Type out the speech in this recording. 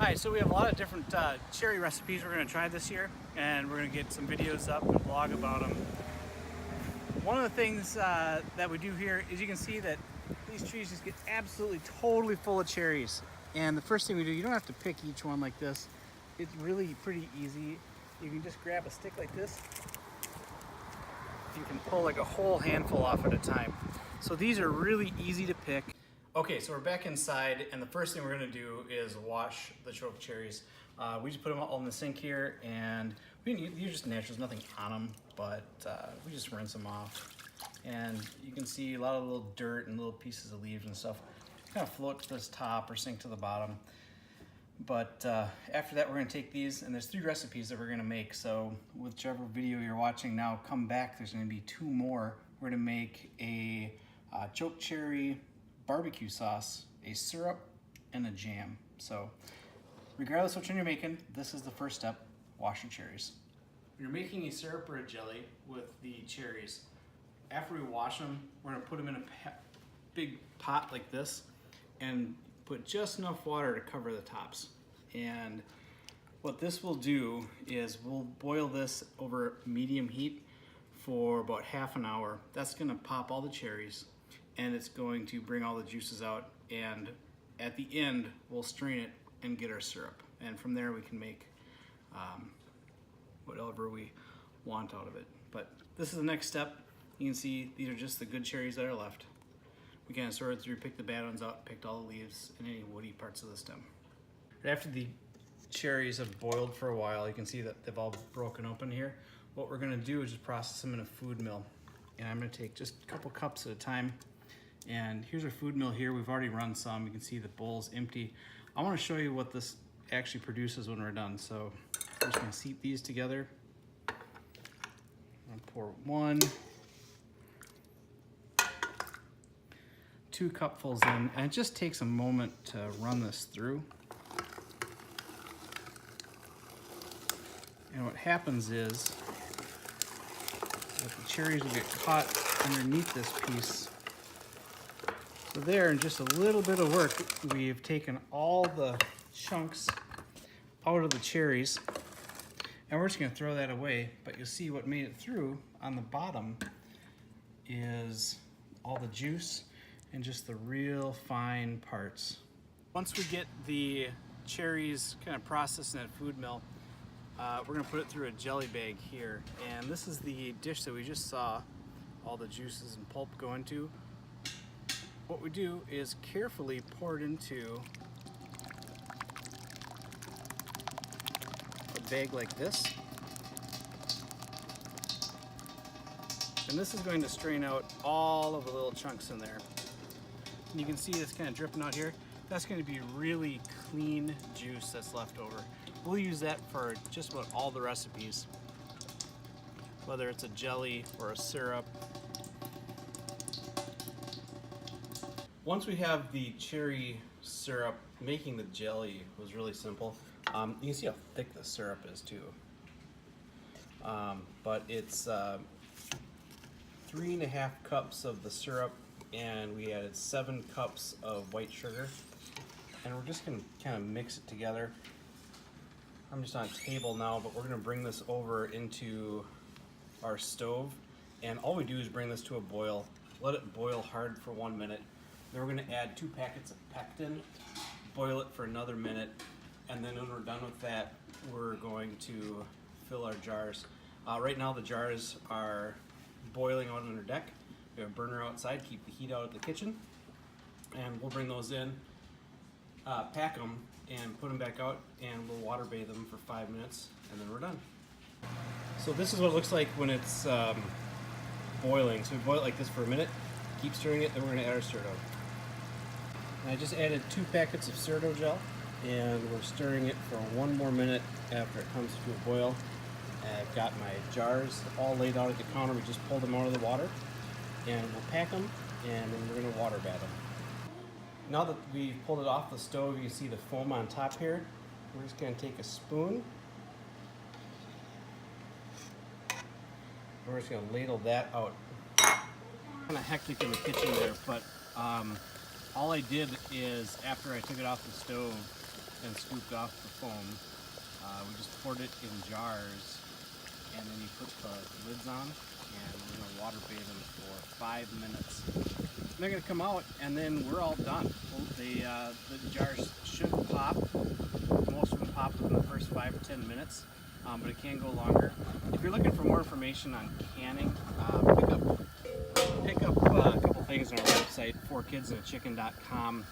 Hi, so we have a lot of different cherry recipes we're going to try this year, and we're going to get some videos up and blog about them. One of the things that we do here is you can see that these trees just get absolutely totally full of cherries. And the first thing we do, you don't have to pick each one like this. It's really pretty easy. You can just grab a stick like this. You can pull like a whole handful off at a time. So these are really easy to pick. Okay, so we're back inside, and the first thing we're gonna do is wash the chokecherries. We just put them all in the sink here, and they're just natural, there's nothing on them, but we just rinse them off. And you can see a lot of little dirt and little pieces of leaves and stuff kind of float to this top or sink to the bottom. But after that, we're gonna take these, and there's 3 recipes that we're gonna make. So whichever video you're watching now, come back, there's gonna be 2 more. We're gonna make a chokecherry barbecue sauce, a syrup, and a jam. So regardless of which one you're making, this is the first step: wash your cherries. When you're making a syrup or a jelly with the cherries, after we wash them, we're gonna put them in a big pot like this and put just enough water to cover the tops. And what this will do is we'll boil this over medium heat for about half an hour. That's gonna pop all the cherries, and it's going to bring all the juices out, and at the end we'll strain it and get our syrup, and from there we can make whatever we want out of it. But this is the next step. You can see these are just the good cherries that are left. We kind of sorted through, picked the bad ones out, picked all the leaves and any woody parts of the stem. After the cherries have boiled for a while, you can see that they've all broken open here. What we're gonna do is just process them in a food mill, and I'm gonna take just a couple cups at a time. And here's our food mill here. We've already run some. You can see the bowl's empty. I want to show you what this actually produces when we're done. So I'm just going to seep these together. I'm going to pour 1, 2 cupfuls in, and it just takes a moment to run this through. And what happens is that the cherries will get caught underneath this piece. So there, in just a little bit of work, we've taken all the chunks out of the cherries, and we're just gonna throw that away. But you'll see what made it through on the bottom is all the juice and just the real fine parts. Once we get the cherries kind of processed in that food mill, we're gonna put it through a jelly bag here. And this is the dish that we just saw all the juices and pulp go into. What we do is carefully pour it into a bag like this. And this is going to strain out all of the little chunks in there. And you can see it's kind of dripping out here. That's going to be really clean juice that's left over. We'll use that for just about all the recipes, whether it's a jelly or a syrup. Once we have the cherry syrup, making the jelly was really simple. You can see how thick the syrup is too. But it's 3.5 cups of the syrup, and we added 7 cups of white sugar. And we're just gonna kind of mix it together. I'm just on a table now, but we're gonna bring this over into our stove. And all we do is bring this to a boil, let it boil hard for 1 minute. Then we're going to add 2 packets of pectin, boil it for another minute, and then when we're done with that, we're going to fill our jars. Right now the jars are boiling out under deck. We have a burner outside, keep the heat out of the kitchen, and we'll bring those in, pack them, and put them back out, and we'll water bathe them for 5 minutes, and then we're done. So this is what it looks like when it's boiling. So we boil it like this for a minute, keep stirring it, then we're going to add our Cerdo. I just added 2 packets of Cerdo gel, and we're stirring it for 1 more minute after it comes to a boil. I've got my jars all laid out at the counter. We just pulled them out of the water, and we'll pack them, and then we're going to water bath them. Now that we've pulled it off the stove, you can see the foam on top here. We're just going to take a spoon. We're just going to ladle that out. Kind of hectic in the kitchen there, but all I did is after I took it off the stove, and scooped off the foam. We just poured it in jars, and then you put the lids on, and we're going to water bait them for 5 minutes. And they're going to come out, and then we're all done. The jars should pop. Most of them pop within the first 5 to 10 minutes, but it can go longer. If you're looking for more information on canning, pick up a couple things on our website, forkidsandachicken.com.